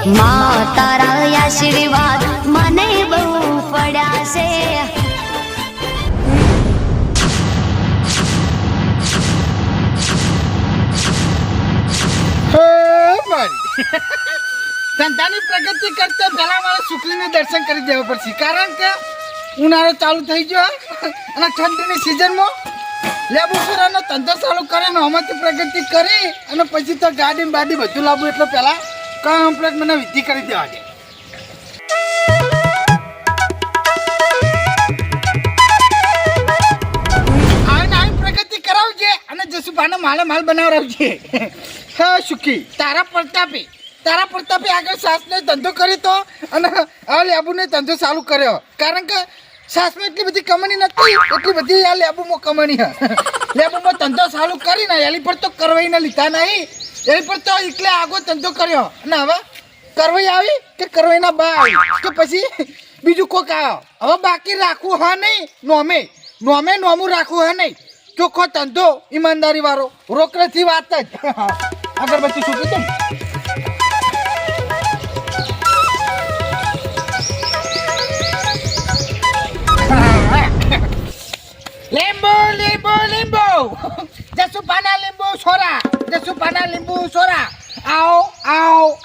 માં તારા આશીર્વાદ મને બહુ પડ્યા છે. ધંધાની પ્રગતિ કરતા પહેલા મારે શુક્લીને દર્શન કરી દેવા પડશે, કારણ કે ઉનાળો ચાલુ થઈ ગયો અને ઠંડીની સિઝનમાં લેબુસરાનો ધંધો ચાલુ કરે ને આમાંથી પ્રગતિ કરી અને પછી તો ગાડી બાડી બધું લાવવું, એટલે પહેલા કમ્પ્લેટ મને વિધિ કરી દેવા દે. આવી પ્રગતિ કરાવજે અને જસુભાને માલ બનાવરાવજે. હા સુખી, તારા પ્રતાપે આગળ સાસને ધંધો કરી તો અને આ લેબુને ધંધો ચાલુ કર્યો, કારણ કે સાસમાં એટલી બધી કમાણી નથી, એટલી બધી આ લેબુમાં કમાણી હ. લેબુમાં ધંધો ચાલુ કરીને એલી પર તો કરવાઈને લીધા નહીં, એલી પર તો એટલે આગો ધંધો કર્યો અને હવે કરવાઈ આવી કે કરવાઈના બા આવી કે પછી બીજું કોક આવ્યો. હવે બાકી રાખવું હા નહીં, નોમું રાખવું હા નહીં, ચોખ્ખો ધંધો ઈમાનદારી વાળો, રોકડેથી વાત જ. અગરબત્તી છૂટી છે લીંબુ જસુભાના લીંબુ છોરા આવો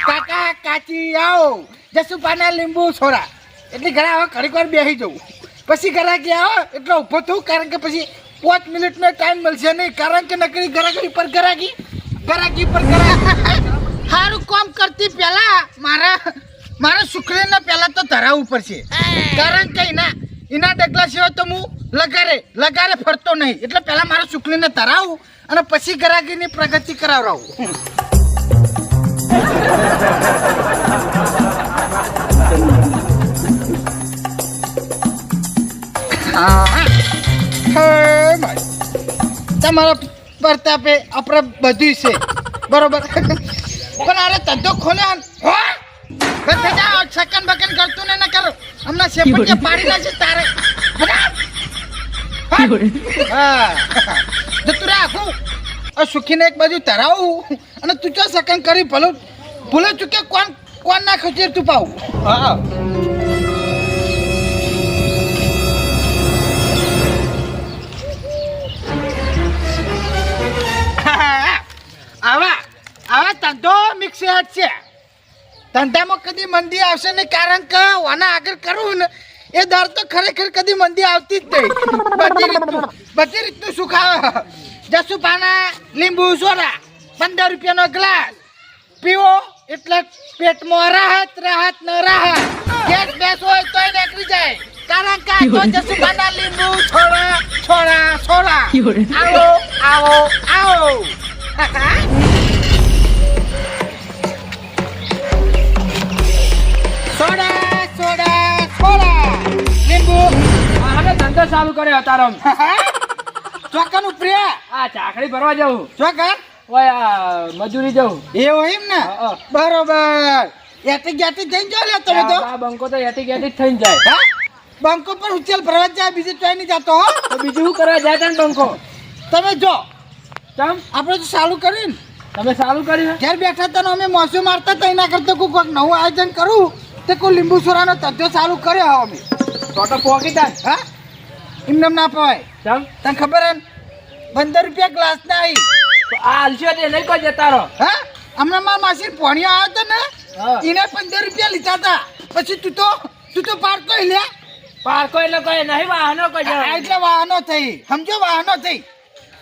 કાકા કાચી આવો જસુભાના લીંબુ છોરા. એટલે ઘણા હવે ઘડીક વાર બેસી જવું, પછી ઘરાકી આવો એટલે ઊભો થવું, કારણ કે પછી 5 મિનિટનો ટાઈમ મળશે નહીં, કારણ કે નકરી ઘરાકી પર ઘરાકી સારું કામ કરતી પહેલા મારા શુક્રને પહેલા તો ધરાવવું પડશે, કારણ કે એના ડગલા સિવાય તો હું લગારે ફરતો નહીં, એટલે પહેલા મારા શુક્લીને ધરાવું અને પછી ગરાગીની પ્રગતિ કરાવરાવું. તમારા પ્રતાપે આપણે બધું છે બરોબર, પણ અરે ધંધો ખોલ્યો સેકન્ડ બકન કરતું ને કરો, હમણાં સેપટ પાડી નાખશે તારે. જતું રાખું સુખીને એક બાજુ ધરાવું અને તું ચો સેકન્ડ કરી ભૂલે ચૂકે કોણ ના ખચેર તું પાવું. આવા ધંધો મિક્સ છે, ધંધામાં કદી મંદી આવશે નહીં, કારણ કે વાના આગળ કરવું ને એ દર તો ખરેખર કદી મંદી આવતી જ નહીં. બધી રીતનું સુખ આવે. જસુભાના લીંબુ સોડા 15 રૂપિયાનો ગ્લાસ પીવો એટલે પેટમાં રાહત ન રાહત, ગેસ બેસ હોય તોય નીકળી જાય, કારણ કે જસુભાના લીંબુ છોડા આવો સોડા લીંબુ. આને ધંધો ચાલુ કર્યો તારો ચોકાનું પ્રિય આ ચાકડી ભરવા જવું, ચોકા ઓય મજૂરી જવું એવું એમ ને. બરોબર, એટી ગેટી થઈ જાય લે તમે તો. આ બંકો તો એટી ગેટી થઈ જાય. બંકો પર ઉચેલ ભરવા જાય, બીજે ચોઈ નહીં જતો હો. તો બીજું શું કરવા જાય તને બંકો? તમે જો ચમ આપણે તો ચાલુ કર્યું ને, તમે ચાલુ કર્યું ઘેર બેઠા હતા અમે મોસું મારતા હતા, એના કરતા કોઈક નવું આયોજન કરું તે કોઈ લીંબુ સોરાનો ધંધો ચાલુ કર્યો અમે. તો પોકી તાર હા એમને ના પવાય. ચમ તને ખબર હે 15 રૂપિયા ગ્લાસ ના આવી તો આ હાલશો તે લઈ કોઈ જતા રહો. હા હમણાં મારા માસી પોણીઓ આવ્યો હતો ને, હા. એને 15 રૂપિયા લીધા હતા. પછી તું તો પાર્કો લ્યા પાર્કો એટલે કોઈ નહીં, વાહનો કોઈ જવા એટલે વાહનો થઈ, સમજો વાહનો થઈ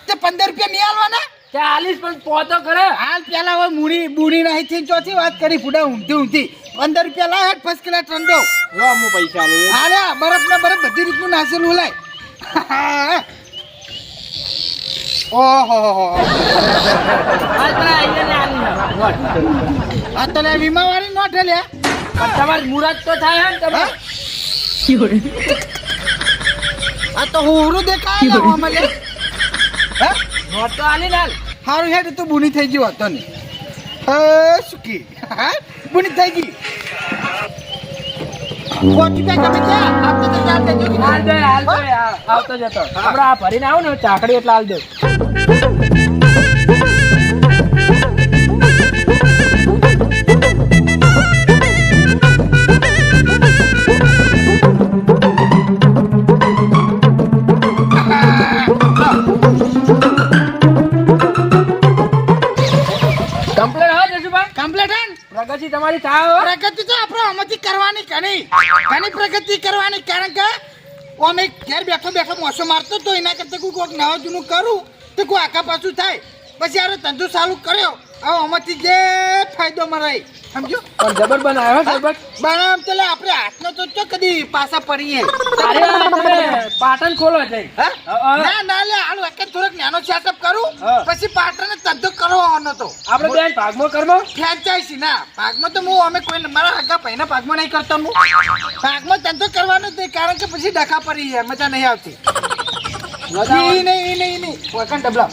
તે 15 રૂપિયા નહીં આલવાના. 40 પણ પોતો કરે. હાલ પેલા હવે બુડી નહીં થઈ, ચોથી વાત કરી ફૂડા ઊંધી 15 રૂપિયા લાય ફર્સ્ટ ક્લાસ ઠંડો. લો હું પૈસા આલું. હાલે બરફ બધી રીતનું નાસેલું લાય. ઓહો આ તો લે વીમા વાળી નોટ લ્યા. પણ તમારી મુરત તો થાય ને તમે. આ તો હોરું દેખાય લાવવા મળે. હા નોટ તો આલી લાલ. હારું હેડ તો બુની થઈ ગયો હતો ને. સુખી હા બુની થઈ ગઈ. આવતો જતો આપડે આ ભરીને આવું ને ચાકડી એટલે હાલ દે. જસુભાઈ કમ્પ્લીટ હે પ્રગતિ તમારી થાય પ્રગતિ તો આપણે આમાંથી કરવાની ઘણી પ્રગતિ કરવાની કારણ કે અમે ઘેર બેઠો બેઠો મોસો મારતો તો એના કરતા કોઈક નવા જૂનું કરું તો કોઈ આખા પાછું થાય પછી યાર ધંધો ચાલુ કર્યો હવે આમાંથી જે ફાયદો મળે સમજો પણ જબર બનાવ્યો સરબત બનાવ તો લે આપણે હાથનો તો કદી પાછા પડીએ અરે તમે પાટણ ખોલો જઈ હા? ના લે હાલ વખત થોડોક નાનો સેટઅપ કરું હા. પછી પાટણને ધંધો કરવાનો તો આપણે બેન ભાગમાં કરમો ફ્રેન્ચાઇઝી ના ભાગમાં તો હું અમે કોઈ મારા હગા ભાઈના ભાગમાં નહીં કરતો હું ભાગમાં ધંધો કરવાનો જ નહીં કારણ કે પછી ડખા પડી જાય મજા નહીં આવતી નહીં વખત ડબલા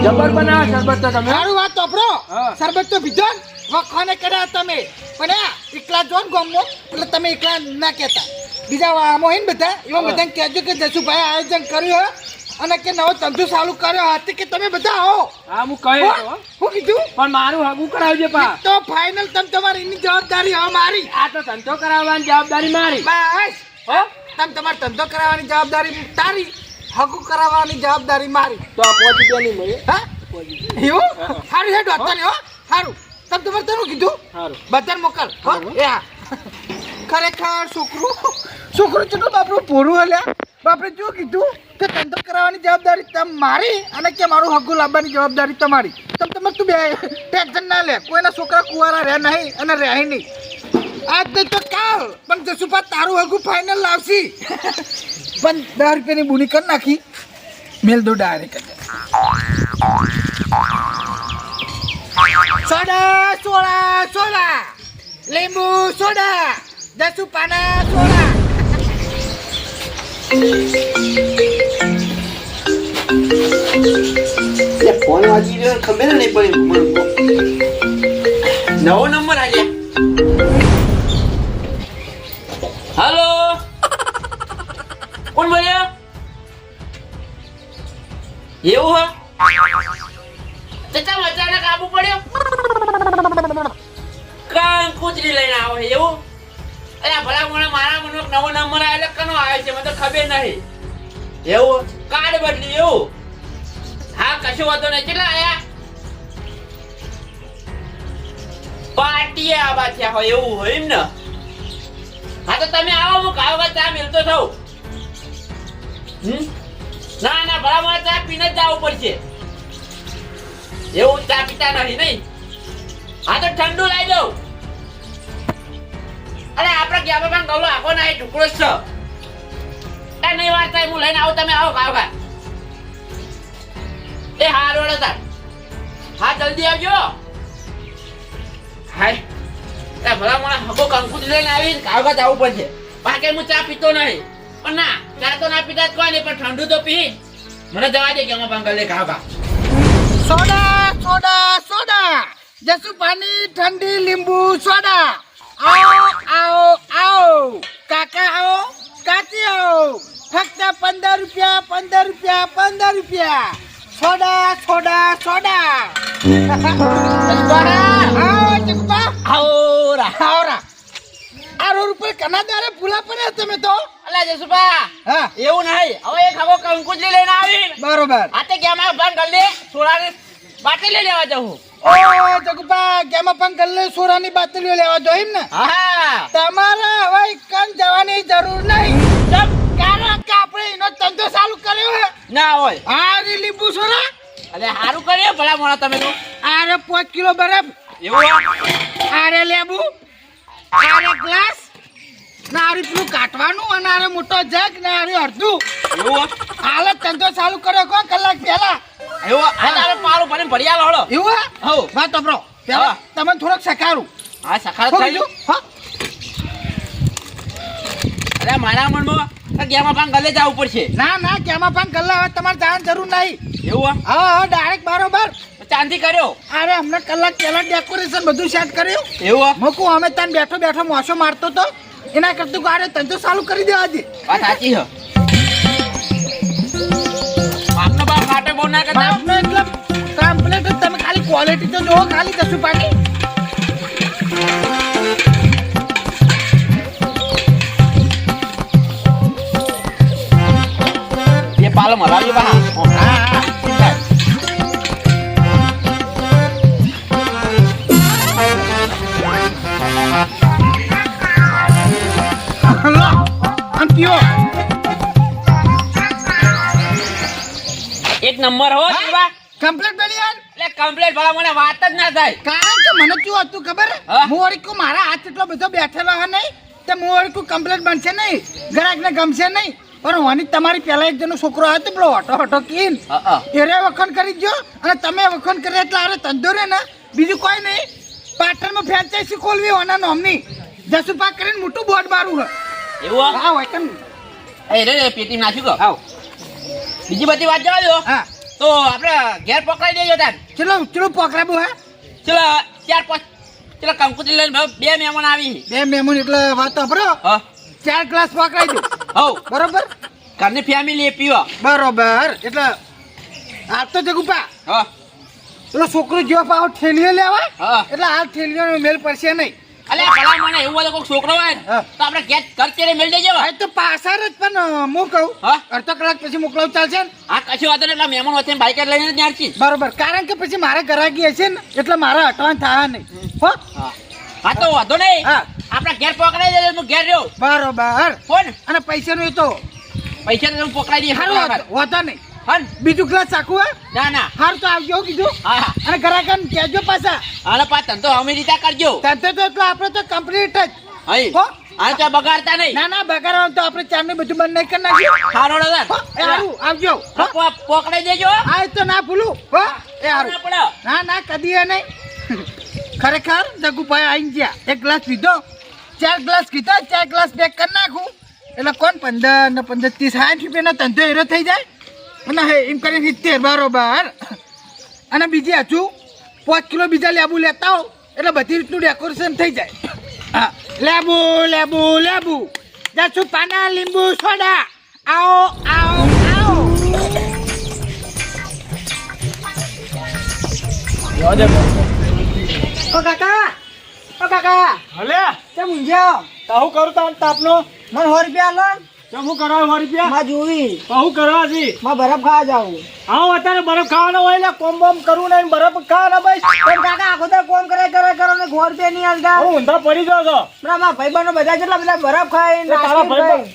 જબર બનાવો સરબત તો તમે મારું વાત તોપરો હા. શરબત તો પીધો ને વખાને કર્યા તમે પણ આ એકલા જો ને ગામમાં એટલે તમે એકલા ના કહેતા બીજા આમાં હોય ને બધા એવા બધાને કહેજો કે જસુભાઈ આયોજન કર્યું હે અને કે નવો ધંધો ચાલુ કર્યો હતી કે તમે બધા આવો હા હું કહ્યું તો હું કીધું પણ મારું હગું કરાવજો પા તો ફાઇનલ તમે તમારી એની જવાબદારી હવે મારી આ તો ધંધો કરાવવાની જવાબદારી મારી બસ હો તમે તમારો ધંધો કરાવવાની જવાબદારી તારી હગું કરાવવાની જવાબદારી મારી તો આ 5 રૂપિયા નહીં મળે હા એવું સારું હેડ હતા ને હો સારું તમે તમારે તનું કીધું સારું બધાને મોકલ હો એ હા ખરેખર છોકરું ચેટલું બાપરું પૂરું હલ્યા બાપરે જો કીધું કે ધંધો કરાવવાની જવાબદારી તમે મારી અને કે મારું હગું લાવવાની જવાબદારી તમારી તમે તું બે ટેન્શન ના લે કોઈના છોકરા કુંવારા રહે નહીં અને રહે નહીં આજ નહીં તો કાલ પણ જસુભા તારું હગું ફાઇનલ લાવશી પણ 10 રૂપિયાની બુની કરી નાખી મેલ દો ડાયરેક્ટ સોડા સોડા સોડા લીંબુ સોડા જસુભાના સોડા ફોન વાગી રહ્યો ખબર નહીં પડી નવો નંબર આવ્યા હાલો કોણ બોલ્યા એવું હે ચચા અચાનક આબુ પડ્યો કાં કૂતરી લઈને આવો એવું અરે ભલા મને મારા મનો નવો નંબર આવેલો કનો આવ્યો છે મને તો ખબર નહીં એવું કાર્ડ બદલી એવું હા કશું વાંધો નહીં કેટલા આયા પાર્ટી આવા થયા હોય એવું હોય એમ ને હા તો તમે આવો હું ખાવા ચા મિલતો થઉં ના ના ભલા મને ચા પીને જ જવું પડશે એવું ચા પીતા નહીં હા તો ઠંડુ લાવી દઉં અરે આપડે ગયા પણ ગૌલો આખો ના ટુકડો જ છે એ નહીં વાર થાય હું લઈને આવું તમે આવો ખાવા એ હા રોડ હતા હા જલ્દી આવજો હાય એ ભલા મને હગો કંકુત લઈને આવીને ખાવા જવું પડશે બાકી હું ચા પીતો નહીં પણ ના ચા તો ના પીતા જ કોઈ નહીં પણ ઠંડુ તો પી મને જવા દે કે અમે પંકલ લે ખાવા સોડા સોડા સોડા જસુભાની ઠંડી લીંબુ સોડા આવો આવો આવો કાકા આવો કાચી આવો ફક્ત 15 રૂપિયા 15 રૂપિયા 15 રૂપિયા સોડા સોડા સોડા આવો જગપા આવરા આ રોડ ઉપર કનાદારે ભૂલા પડ્યા તમે તો અલા જસુભા હા એવું નહીં હવે એક હગો કંકુતરી લઈને આવી બરોબર આતે કે અમાર ભાન ગલ્લે સોડાને બાટલી લઈ લેવા જાઉં ઓ જગપા કેમાં પણ ગલ્લે સોરાની બાટલીઓ લેવા જો એમ ને હા તમારે હવે કન જવાની જરૂર નહીં કારણ કે આપણે એનો ધંધો ચાલુ કર્યો હે ના હોય આ રી લીંબુ સોરા અલે હારું કરીએ ભલા મોણા તમે તો આરે 5 કિલો બરફ એવું આરે લેબુ આરે ગ્લાસ ના આરે પેલું કાટવાનું અને આરે મોટો જગ ને આરે અડધું એવું હાલત ધંધો ચાલુ કર્યો કોણ કલાક પહેલા એવું આ તારે પારું ભરીને ભરિયાલ હળો એવું હે હો વાત તો બ્રો પેલા હા. તમને થોડોક સકારું હા સખાર શું થઈ કીધું હા અરે મારા મનમાં ગેમાં ભાન ગલ્લે જવું પડશે ના ના કેમાં પણ ગલ્લા હવે તમારે જવાની જરૂર નહીં એવું હા હા ડાયરેક્ટ બરોબર ચાંદી કર્યો અરે અમને કલાક પહેલા ડેકોરેશન બધું સેટ કર્યું એવું મૂકું અમે ત્યાં બેઠો બેઠો મોસો મારતો તો એના કરતું ગાડે ધંધો ચાલુ કરી દેવા દે વાત સાચી હે આપનો બાપ કાટે બહુ ના કરતા બાપનો એટલે કમ્પ્લીટ જ તમે ખાલી ક્વોલિટી તો જોવો ખાલી કશું પાણી એ પાલો મરાવજો બા હા હા નંબર હો જીવા કમ્પ્લીટ બની યાર એટલે કમ્પ્લીટ ભલા મને વાત જ ના થાય કારણ કે મને શું હતું ખબર હા? હું વળીકું મારા હાથ એટલો બધો બેઠેલો હે નહીં તે હું વળીકું કમ્પ્લીટ બનશે નહીં ગ્રાહકને ગમશે નહીં પણ હોની તમારી પહેલા એક જણનો છોકરો આવ્યો તો પેલો ઓટો કીન એરે વખણ કરી દો અને તમે વખણ કરે એટલે આરે ધંધો રે ને બીજું કોઈ નહીં પાટણમાં ફ્રેન્ચાઇઝી ખોલવી હોના નોમની જસુપા કરીને મોટું બોર્ડ મારું હે એવું હા હોય કેમ એ રે પેટી નાખ્યું કો આવ બીજી બધી વાત જવા દો હા તો આપણે ઘેર પકડાઈ દેજો તાર ચલો પકડાબો હે ચલો 4-5 ચલો કંકુતરી લઈને બે મહેમાન આવી બે મહેમાન એટલે વાત વાપરો હા 4 ગ્લાસ પકડાઈ દો હવ બરોબર ઘરની ફેમિલી પીવો બરોબર એટલે આ તો જગુપા હા પેલો છોકરો જેવો પાવ ઠેલીઓ લેવા હા એટલે હાલ ઠેલીઓ મેલ પડશે નહીં અલે ભલા મને એવું હોય કોઈ છોકરો હોય ને, હા. તો આપણે ઘર ચેડે મેળ દેજો આ તો પાછા જ પણ હું કહું હા? અડધો કલાક પછી મોકલાવું ચાલશે ને આ કશું વાંધો નહીં એટલે મહેમાન વચ્ચે બાઈક લઈને ત્યાં છીએ બરોબર કારણ કે પછી મારે ગરાગી હશે ને એટલે મારે હટવાનું થાય નહીં હો હા હા તો વાંધો નહીં હા આપણે ઘેર પકડાઈ દેજો હું ઘેર રહ્યો બરોબર ફોન અને પૈસાનું એ તો પૈસા તો હું પકડાઈ દઈએ સારું વાંધો નહીં હન બીજું ગ્લાસ ચાખવું હે ના ના સારું તો આવજો હો કીધું હા હા અને ગરાગન કહેજો પાછા હાલો પા તને તો અમે રીતે કરજો તંતે તો એટલું આપણે તો કમ્પ્લીટ જ હઈ હો આ તો બગાડતા નહીં ના ના બગાડવાનું તો આપણે ચારને બધું બંધ નહીં કરી નાખ્યું હારો હો, એ હારું આવજો હો. પકડાઈ દેજો આ તો ના ભૂલું હો એ હારું ના પડે. ના ના કદી એ નહીં ખરેખર જગુભાઈ આવીને ગયા એક ગ્લાસ લીધો 4 ગ્લાસ કીધા 4 ગ્લાસ પેક કરી નાખું એટલે કોણ 15 ને 15 30 60 રૂપિયાનો ધંધો હેરો થઈ જાય અને હે એમ કરીને 70 બરોબર અને બીજી હજુ 5 કિલો બીજા લેબુ લેતા હો એટલે બધી રીતનું ડેકોરેશન થઈ જાય હા લેબુ જાસુ પાના લીંબુ સોડા આવો ઓ કાકા હલે કેમ ઊંઝ્યો કહું કરું તાન તાપનો મને 100 રૂપિયા લો કેમ હું કરાવ 100 રૂપિયા માં જોવી કહું કરવા છી માં બરફ ખાવા જાઉં આવો અત્યારે બરફ ખાવાનો હોય એટલે કોમ બોમ કરવું નહીં બરફ ખાવાના ભાઈ પણ કાકા આખો તો કોમ કરે ને 100 રૂપિયા નહીં હાલતા હું ઊંધા પડી જાવ છો મારા ભાઈબંધો બધા કેટલા બધા બરફ ખાય એટલે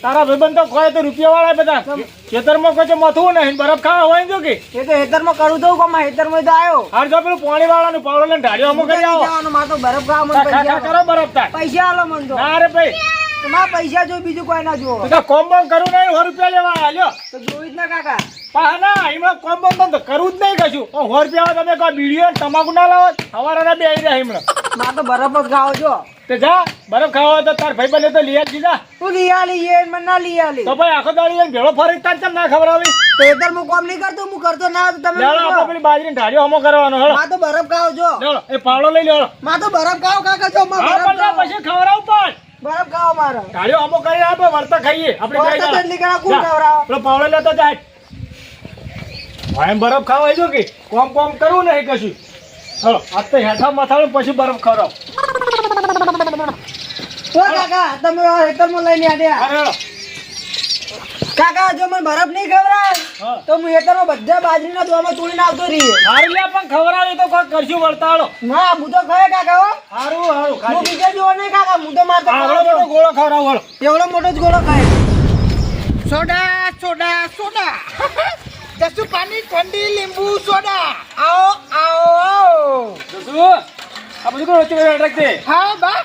તારા ભાઈબંધ તો ખોય તો રૂપિયા વાળા બધા ખેતરમાં કોઈ તો મથવું નહીં બરફ ખાવા હોય ને જો કે એ તો હેતરમાં કરું દઉં કોમાં હેતરમાં તો આવ્યો હાર જો પેલું પાણી વાળાનું પાવડો લઈને ઢાળ્યો અમુક કરી આવો માં તો બરફ ખાવા મને ખા કરો બરફ તાર પૈસા આલો મને તો ના રે ભાઈ માં પૈસા જો બીજું કોઈ ના જોવો તો કોમ બોમ કરવું નહીં 100 રૂપિયા લેવા આલ્યો તો જોઈ જ ના કાકા પા ના એમાં કોમ બોમ તો કરવું જ નહીં કશું 100 રૂપિયા તમે કોઈ બીડીઓ તમાકુ ના લાવો સવારના બે આવી રહ્યા હમણાં માં તો બરફ જ ખાવો છો તે જા બરફ ખાવા હોય તો તાર ભાઈ બને તો લઈ આવી જા તું લઈ આલી એ મને ના લઈ આલી તો ભાઈ આખો દાડી એને ભેળો ફરી તાર ચમ ના ખબર આવી તો હેતર હું કોમ નહીં કરતો હું કરતો ના તો તમે લેવડો આપણે પેલી બાજરીની ઢાળીઓ હમો કરવાનો હેડો માં તો બરફ ખાવો છો લેવડો એ પાવડો લઈ લેવડો માં તો બરફ ખાવો કાકા છો માં હા બરફ પણ ખાવો પછી ખવડાવ પણ બરફ ખાવો મારો ઢાળીઓ હમો કરી આપે વળતા ખાઈએ આપણે વળતા ખાઈ કેટલી ગણા કોણ ખવડાવે? પેલો પાવડો લેતો જાય ભાઈ એમ બરફ ખાવા જો કે કોમ કરવું નહીં કશું હલો આજ તો હેઠા મથાળું પછી બરફ ખવડાવ ઓ કાકા તમે હેતરમાં લઈને આડ્યા અરે હેડો કાકા જો મને બરફ નહીં ખવડાવે હા. તો હું હેતરમાં બધા બાજરીના દોમાં તોડીને આવતો રહીએ હારું લે પણ ખવડાવે તો કોઈ કરશું વળતાળો ના હું તો ખાય કાકા હો હારું હું ખાઈ બીજા જેવો નહીં કાકા હું તો મારતો આવડો મોટો ગોળો ખવડાવ વળો એવડો મોટો જ ગોળો ખાય સોડા જસુ પાણી ઠંડી લીંબુ સોડા આવો શું આ બધું કોણ વચ્ચે રાખજે હા બા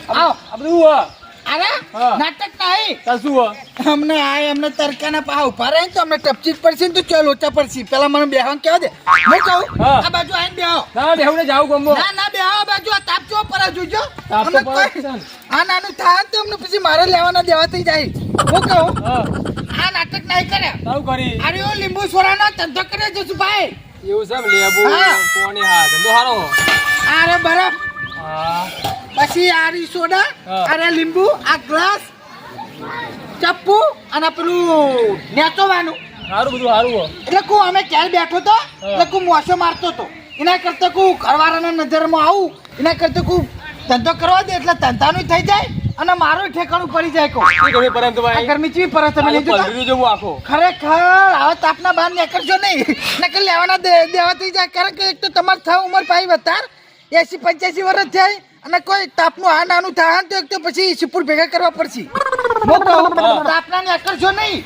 આવો આ બધું અરે હા. નાટક નહીં તાર શું અમને અમને તરકાના પા ઉભા રહે ને તો અમને ટપચી જ પડશે ને તો ચાલ લોચા પડશે પેલા મને બેહવા કેવા દે હું કહું હા. આ બાજુ આવીને બેહો ના દેવને જાવ ગમો ના બેહો આ બાજુ આ તાપ જો પર જોજો તાપ તો અમને પડે કોઈ- છે ને. આ નાનું થાય તો અમને પછી મારે લેવાના દેવા થઈ જાય હું કહું હા આ નાટક નહીં કરે તારું કરી અરે ઓ લીંબુ સોરાનો ધંધો કર્યો જસુ ભાઈ એવું છે લેબુ હા. પોણી હા ધંધો હારો અરે બરફ હા પછી આરી સોડા હા. અરે લીંબુ આ ગ્લાસ ચપ્પુ અને પેલું નેચોવાનું સારું બધું સારું એટલે કુ અમે ક્યારે બેઠો તો એટલે કુ મોસો મારતો તો એના કરતા કુ ઘરવાળાના નજરમાં આવું એના કરતા કુ ધંધો કરવા દે એટલે ધંધાનું થઈ જાય અને મારું ઠેકાણું પડી જાય કો આ ગરમી ચીવી પરસ તમે નહીં જોતા? ખરેખર આવા તાપના બહાર નીકળજો નહીં નકર લેવાના દેવા થઈ જાય કારણ કે એક તો તમારે થાય ઉંમર પાઈ વધાર 80-85 વર્ષ થાય અને કોઈ તાપનું આ નાનું થાય તો એક તો પછી સિપુર ભેગા કરવા પડશે હું કહું તાપના નીકળજો નહીં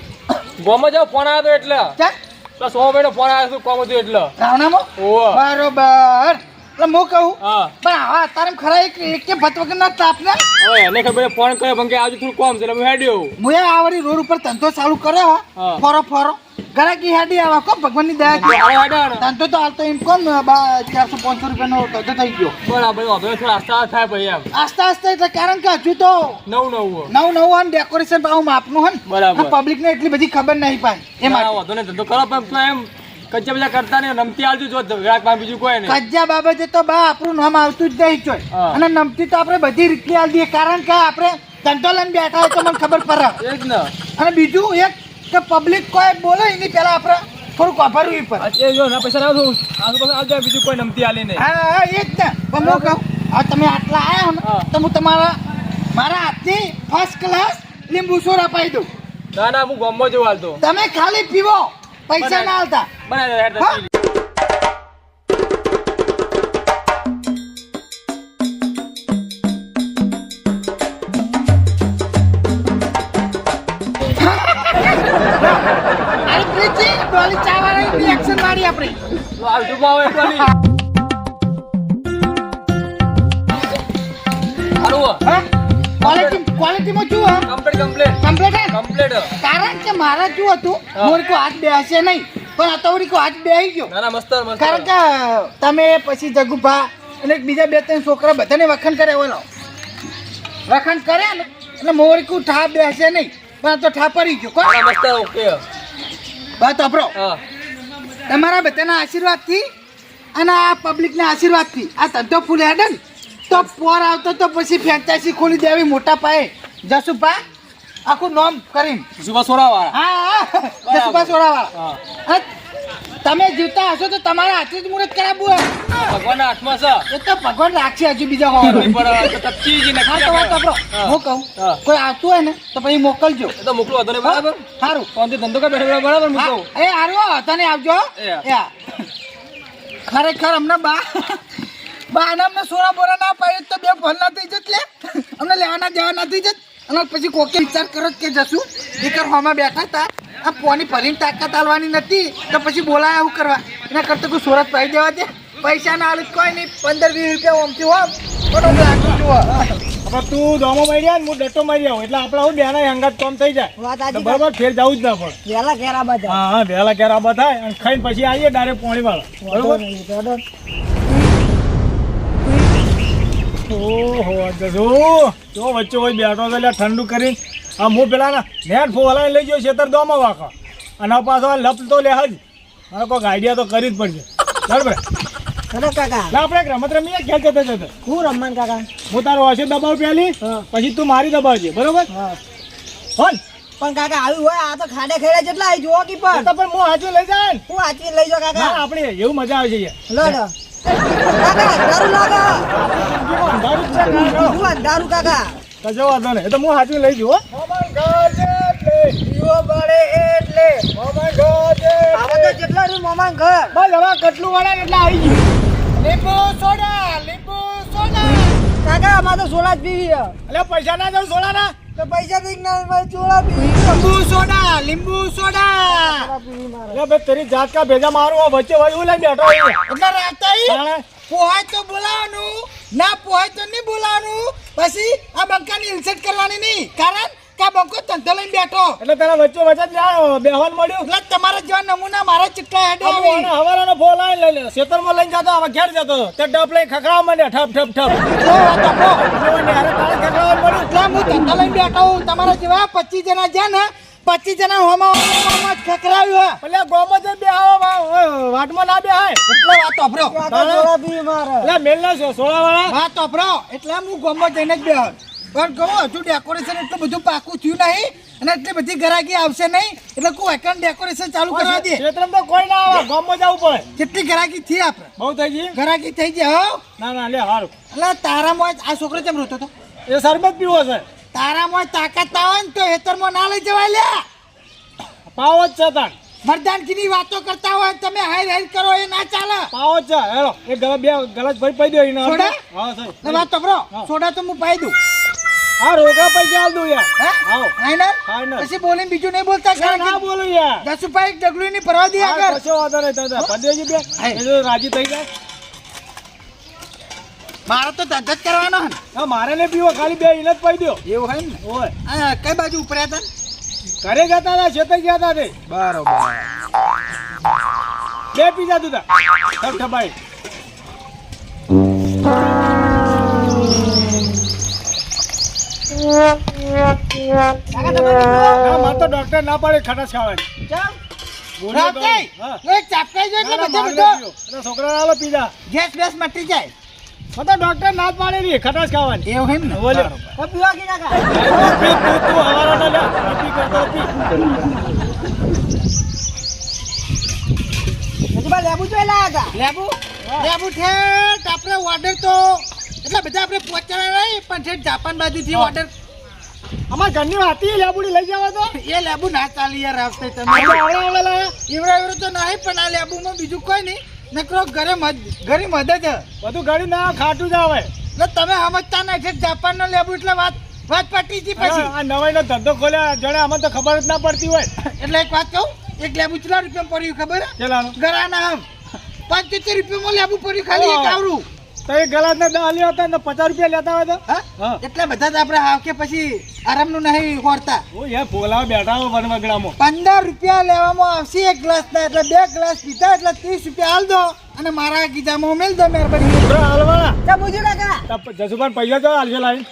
ગોમાં જાવ ફોન આવ્યો એટલે ચાલ તો 100 ભાઈનો ફોન આવ્યો શું કોમ હતું એટલે રાવણામાં ઓહો બરોબર એટલે હું કહું હા પણ આવા તારે ખરા એક કે ભત વગરના તાપ ને હવે એને ખબર ફોન કર્યો પણ કે આજે થોડું કોમ છે એટલે હું હેડ્યો મુએ આ વળી રોડ ઉપર ધંધો ચાલુ કર્યો હા. ફરો ફરો ગરાકી હેડી આવા કો ભગવાનની દયા ધંધો તો હાલતો એમ કોમ 400-500 રૂપિયાનો ધંધો થઈ ગયો બરાબર હવે થોડા આસ્તા થાય ભાઈ એમ આસ્તા આસ્તા એટલે કારણ કે હજુ તો નવું આમ ડેકોરેશન પાછું માપનું હે બરાબર. પબ્લિક ને એટલી બધી ખબર નહીં પાય એ માટે વાંધો નહીં ધંધો કરો પણ એમ કચ્ચા બજા કરતા નહીં નમતી આવજો જો ગ્રાહક માં બીજું કોઈ નહીં કજ્જા બાબતે તો બા આપણું નામ આવતું જ નહીં ચોય હા. અને નમતી તો આપણે બધી રીતની આલ દઈએ કારણ કે આપણે ધંધો લઈને બેઠા હોય તો મને ખબર પડે એ જ ને અને બીજું એક કે પબ્લિક કોઈ બોલે એની પહેલા આપણે થોડુંક વાપરવું પડે એ જો ના પૈસા ના દઉં આજુબાજુ આવજો બીજું કોઈ નમતી આલી નહીં હા એ જ ને પણ હું કહું હવે તમે આટલા આવ્યા ને હા. તો હું મારા હાથથી ફર્સ્ટ ક્લાસ લીંબુ સોર અપાઈ દઉં ના ના હું ગમો જેવું હાલતો તમે ખાલી પીવો પૈસા ના હાલતા બનાવી હેડ હા. અરે પ્રીતિ ડોલી ચા વાળાની રિએક્શન મારી આપણે આવજો આવે એટલી હારું હા ક્વોલિટીમાં શું હા કમ્પ્લીટ કમ્પ્લીટ હે કમ્પ્લીટ કારણ કે મારા શું હતું હા. મોરી કો હાથ બેસે નહીં પણ આ તો વળી કો હાથ બેહી ગયો ના ના મસ્ત મસ્ત કારણ કે તમે પછી જગુભા અને બીજા 2-3 છોકરા બધાને વખાણ કરે ઓલો વખાણ કર્યા ને એટલે મોરી કો ઠા બેસે નહીં પણ આ તો ઠા પડી ગયો કોણ ના મસ્ત ઓકે વાત અપરો હા તમારા બધાના આશીર્વાદથી અને આ પબ્લિકના આશીર્વાદથી આ ધંધો ફૂલ હેડે ને તો પોર આવતો તો પછી ફ્રેન્ચાઇઝી ખોલી દેવી મોટા પાયે જસુભા આખું નામ કરીને સુબા સોરાવાળા હા જસુભા સોડાવાળા હા અને તમે જીવતા હશો તો તમારા હાથે જ મુહૂર્ત કરાવવું હોય ભગવાનના હાથમાં છે એ તો ભગવાન રાખશે હજુ બીજા હોય નહીં પણ તો તપચી જ હા તો વાત સાંભળો. હા. હું કહું હા. કોઈ આવતું હોય ને તો પછી મોકલજો એ તો મોકલો હતો ને બરાબર સારું ફોનથી ધંધો કઈ બેઠો બરાબર મૂકો એ હારું તને આવજો એ હા. એ હા. ખરેખર અમને બા અમને સોના બોરા ના પાડી તો બે ફોન ના થઈ જત લે અમને લેવાના દેવાના થઈ જત અને પછી કોકે વિચાર કરો કે જશું દીકર હોમાં બેઠા હતા આ પોની ભરીને તાકાત આલવાની નથી તો પછી બોલાય આવું કરવા એના કરતા કોઈ સોરત પાઈ દેવા દે પૈસા ના આલું કોઈ નહીં 15-20 રૂપિયા ઓમથી હોમ પણ રાખું જુઓ હવે તું દોમો મારી આવ હું ડટ્ટો મારી આવું એટલે આપણે હું બેના અંગાત કામ થઈ જાય તો બરાબર ફેર જવું જ ના પડે વેલા ઘેરા બધા હા હા વહેલા ક્યારે આબા થાય અને ખાઈને પછી આવીએ ડાયરેક્ટ પાણી વાળા બરોબર ઓહો જજો જો વચ્ચે હોય બેઠો તો એટલે ઠંડુ કરીને આ હું પેલા ને નેટ ફોલાઈને લઈ ગયો છેતર દોમાં વાખા અને આ પાછો આ લપ તો લે જ મારે કોઈક આઈડિયા તો કરી જ પડશે બરાબર કાકા ના આપણે એક રમત રમીએ ખેલ જતા જતા હું રમવાન કાકા હું તારો હશે દબાવ પેલી પછી તું મારી દબાવજે બરોબર હોન પણ કાકા આવ્યું હોય આ તો ખાડે ખેડે જેટલા આવી જોવો કી તો પણ હું હાચું લઈ જાય ને હું આચી લઈ જાઓ ના આપણે એવું મજા આવે છે યાર લડ કાકા દારૂ લાગા અંધારું જ છે ને, હાલો. હું દારૂ કાકા કશો વાંધો નહીં એ તો હું હાચું લઈ જઉં હો. આવા તો જેટલા રૂમ મોમાં ઘર બસ હવે કટલું વાળા ને એટલે આવી ગયું લીંબુ સોડા કાકા આમાં તો સોડા જ પીવી છે. એટલે પૈસા ના જાઉં સોડા ના તો પૈસા પી ના મારે સોડા પીવી લીંબુ સોડા એટલે ભાઈ તેરી જાત કા ભેજા મારું આ વચ્ચે વચ્ચે હું લઈ બેઠો અહીંયા. એટલે રાતા તાણે પોહાય તો બોલાવાનું ના પોહાય તો નહીં બોલાવાનું પછી આ બંકાની ઇન્સલ્ટ કરવાની નહીં કારણ કે આ બંકો ધંધો લઈને બેઠો એટલે તારા વચ્ચે વચ્ચે જ બેહવાન મળ્યું એટલે તમારા જેવા નમૂના મારા ચિત્રા હેડે આવી હવારાનો ફોન લઈ લે ખેતરમાં લઈને જતો હવે ઘેર જતો તે ડપ લઈને ખખડાવવા માંડ્યા ઠપ ઠપ ઠપ એટલે હું ધંધો લઈને બેઠો હું તમારા જેવા 25 જણા છે ને 25 જણા હોમાં ખખડાવ્યું એટલે ગોમો જ બે આવો વાટમાં ના બેહાય એટલે વાત અભરો એટલે મેલના છે સોળા વાળા વાત અભરો એટલે હું ગોમો જઈને જ બેહ પણ કહું હજુ ડેકોરેશન એટલું બધું પાકું થયું નહીં અને એટલી બધી ગરાકી આવશે નહીં એટલે કોઈ એકન ડેકોરેશન ચાલુ કરવા દે ક્ષેત્રમાં તો કોઈ ના આવે ગોમમાં જવું પડે કેટલી ગરાકી થઈ આપણે બહુ થઈ ગઈ ગરાકી થઈ જાય હો ના ના લે હારું એટલે તારામાં આ છોકરો કેમ રોતો હતો એ શરબત પીવો છે તારામાં તાકાત ના હોય ને તો હેતરમાં ના લઈ જવાય લે પાવો જ છે તાર મરદાનગીની વાતો કરતા હોય તમે હાઈ હાઈ કરો એ ના ચાલે પાવો જ છે હેલો એક ગલા બે ગલાસ ભરી પી દો એને સોડા? હા સર ને વાત તો બ્રો સોડા તો હું પાઈ દઉં હા રોકડા પૈસા આલ દઉં યાર. હા આવો. Final final. પછી બોલીને બીજું નહીં બોલતા ના, ના બોલું યાર. જસુભાઈ એક ડગલું ની પરવા દે હા, આગળ કશો વાંધો નહીં દાદા. પંડ્યાજી બે હા. એ તો રાજી થઈ જાય. મારે તો ધંધો જ કરવાનો હે ને. હા મારે ને પીવો ખાલી બે ઇન જ પી દો. એવું હોય ને ઓય આ કઈ બાજુ ઉપર્યા હતા ઘરે જતા હતા ખેતર ગયા હતા તે બરોબર બે પીઝા દુધા ઠબાઈ. ના મારે તો ડોક્ટર ના પાડે ખટાશ ખાવાની. બોલ્યો તો. હા. ચાપકાઈ જાય એટલે ના, બધે મારે બધો પીવો. એટલે છોકરાને આલો પીઝા. ગેસ બેસ મટી જાય મને તો ડોક્ટર ના જ પાડે નહીં ખટાશ ખાવાની. એવું હોય ને બોલ્યો. પીવા કે ના પી, તું હવારાનો લે. પી કરતો પી. લેબુ જોઈ લાયા લેબુ લેબુ ઠેઠ આપણે ઓર્ડર તો એટલે બધા આપણે પહોંચાડ્યા નહીં પણ ઠેઠ જાપાન બાજુથી ઓર્ડર અમાર ઘરની વાતી લેબુડી લઈ જવા તો એ લેબુ ના ચાલી યાર આવશે તમે આવડા ઈવડો તો નહીં પણ આ લેબુમાં બીજું કોઈ નહીં નકરો ઘરે મદદ છે બધું ગાડી ના ખાટું જ આવે. એટલે તમે સમજતા નહીં ઠેઠ જાપાનનો લેબુ એટલે વાત પટી હતી પછી આ નવાઈનો ધંધો ખોલ્યા જણે અમને તો ખબર જ ના પડતી હોય. એટલે એક વાત કહું એક લેબુ કેટલા રૂપિયામાં પડ્યું ખબર હે ચલાનો ઘરાના આમ 75 રૂપિયામાં લેબુ પડ્યું ખાલી એક આવરું તો એક ગલાસ ને 10 લ્યો હતા ને 50 રૂપિયા લેતા હોય તો હા હા. એટલે બધા જ આપણે હાવ કે પછી આરામનું નહીં હોરતા ઓ યાર ફોલાવ બેઠા હો વનવગડામાં. 15 રૂપિયા લેવામાં આવશે એક ગ્લાસ ના એટલે 2 ગ્લાસ પીતા એટલે 30 રૂપિયા હાલ દો અને મારા ગીજામાં ઉમેલ દો મહેરબાની છોકરા હાલવાના. ચા પૂછ્યું કાકા જસુભાઈ પૈસા તો હાલશે લાઈન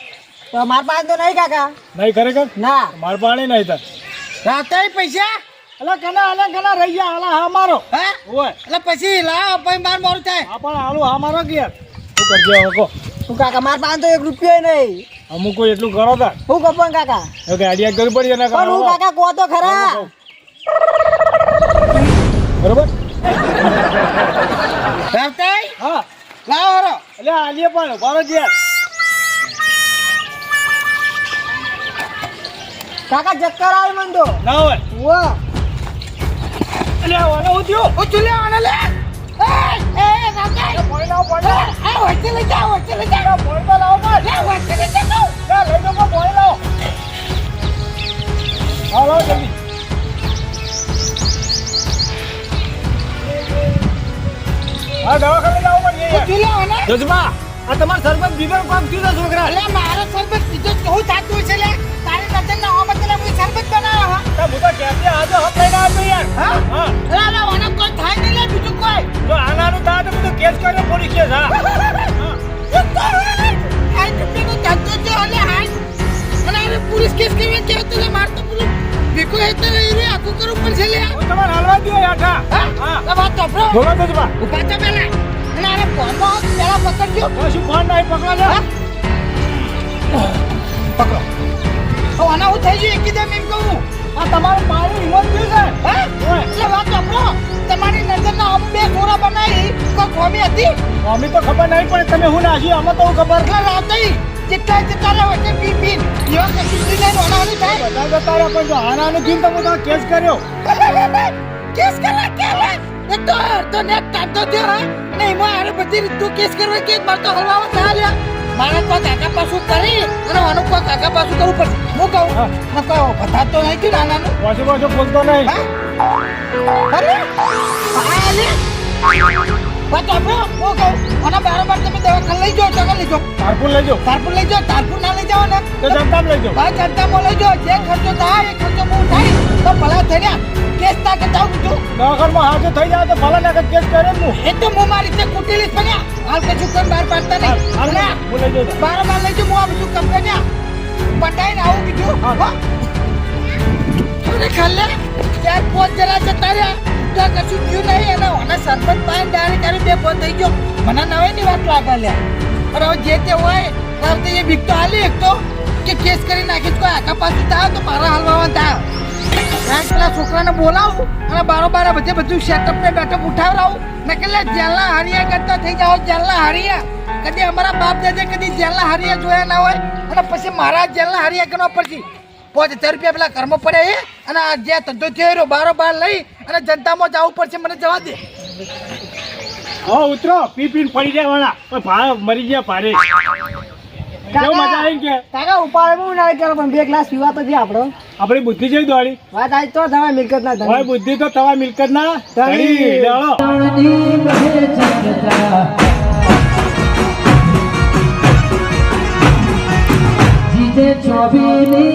તો મારા પાસે તો નહીં કાકા નહીં ખરેખર ના માર પાણી નહીં તાર. રાતે પૈસા અલા કના રહી ગયા હાલા હા મારો હા ઓય એટલે પછી લાવ પછી માર મોરું થાય આ પણ હાલું હા મારો કે યાર શું કરજે હવે કહો. તું કાકા મારા પાસે તો 1 રૂપિયો નહીં અમુક કોઈ એટલું કરો તાર હું કપન કાકા તો કે આઈડિયા કરવી પડી ને પણ હું કાકા કહો તો ખરા બરોબર રાતે હા લાવ હરો એટલે આલીએ પણ બારો જ યાર. કાકા ચક્કર આવે મન તો ના હોય વાહ એટલે વાલો હું થયો ઓ ચુલે આને લે એ રાતે પોઈ લાવ આ વચ્ચે લઈ જાઓ પોઈ તો લાવો બસ લે વચ્ચે લઈ જાઓ લે લઈ જાઓ પોઈ લાવો હાલો જલ્દી હા દવાખાને જાવ પણ ઓ ચુલે આને જજમા આ તમાર સરપંચ બીજો કામ થયું છે છોકરા. અલે મારો સરબત બીજો કહું થાતું છે લે તારી નજર ના હોવા બદલે હું સરબત બનાવ્યો હા તો હું તો કેતે આજે હમ લઈને આવ્યો યાર. હા હા અલે ઓને કોઈ થાય નહીં લે બીજું કોઈ તો આનાનું તા તો બધું કેસ કર્યો પોલીસ કેસ હા. આ ચૂપીનો ધંધો છે અલે હાલ અને હવે પોલીસ કેસ કેવી કે તો લે માર તો પૂરું બીકો હેતર એ આખું કરું પડશે લે હું તમારે હાલવા દો યાઠા. હા હા આ વાત તો બ્રો બોલો જજમા ઉભા તો પેલા અને આને ફોનો પેલા પકડજો તો શું ફોન નહીં પકડો લે. પકડો ઓ આના હું થઈ ગયું એકદમ એમ કહું આ તમારું પાણી હિંમત થયું છે હા ઓય. એટલે વાત તો બ્રો તમારી નજરના આમ બે ઘોડા બનાવી કોઈ ખોમી હતી મમ્મી તો ખબર નહીં પણ તમે હું નાસી આમાં તો હું ખબર એટલે રાતે જેટલા વચ્ચે પી પી એવા કશું લઈને રોનાની થાય બધા જતા રહ્યા પણ જો આનાનું થયું તો હું તો કેસ કર્યો. કેસ કરા કેલા એ તો નેટ તાતો થયો હા અને એમાં આરે બધી રીતનું કેસ કરવા કે માર તો હલવાવા ચાલ્યા મારે તો કાકા પાછું કરી અને આનું કોઈ કાકા પાછું કરવું પડશે હું કહું હા. ન કહો બધા તો નહીં થયું નાનાનું પાછું પાછું બોલતો નહીં. અરે આલે વાત આપણો હું કહું અને બરાબર તમે દવાખાને લઈ જાઓ ચકલ લઈ જાઓ તારપુર લઈ જાઓ તારપુર લઈ જાઓ તારપુર ના લઈ જાઓ ને તો જનતામાં લઈ જાઓ. ભાઈ જનતામાં લઈ જાઓ જે ખર્ચો થાય એ ખર્ચો હું થાય તો ભલા થઈ રહ્યા કેસ ના કે જાઉં બીજું દવાખાનામાં હાજર થઈ જાય તો ભલા ના કેસ કર્યો જ હું. એ તો હું મારી રીતે કુટેલી બન્યા હાલ કશું કઈ બહાર પાડતા નહીં હાલ અને હું લઈ જાઉં. બાર લઈ જાઉં હું આ બધું કમ કર્યા પટાઈને આવું બીજું હા. હો અને ખાલે ચાર પાંચ જણા જતા રહ્યા તો કશું થયું નહીં અને ઓના સરપંચ પાસે ડાયરેક્ટ કરી બે ફોન થઈ ગયો મને નવાઈની વાત લાગે લ્યા પણ હવે જે તે હોય તો એ બીક તો હાલી એક તો કે કેસ કરી નાખીશ કોઈ આખા પાછું થાય તો મારા હાલવા થાય પેલા છોકરાને બોલાવું અને બારોબાર બધે બધું સેટઅપ ને બેટઅપ ઉઠાવડાવું ને કે જેલના હારિયા કરતા થઈ જાઓ જેલના હારિયા કદી અમારા બાપ દાદા કદી જેલના હારિયા જોયા ના હોય અને પછી મારા જેલના હારિયા કરવા પડશે 5000 રૂપિયા પેલા કર્મ પડે એ અને આ જે ધંધો થયો રહ્યો બારોબાર લઈ અને જનતામાં જવું પડશે મને જવા દે હા ઉતરો પી પીને પડી જાય વાળા પણ ભાડે મરી ગયા ભાડે કેવું મજા આવી કે કાકા ઉપાડે બહુ ના કરો પણ 2 ગ્લાસ પીવા તો છે આપણો આપણી બુદ્ધિ જઈ દોડી વાત આજ તો તમારી મિલકત ના હોય બુદ્ધિ તો તમારી મિલકત ના ધણી. ધણી. લેવડો. જીતે 24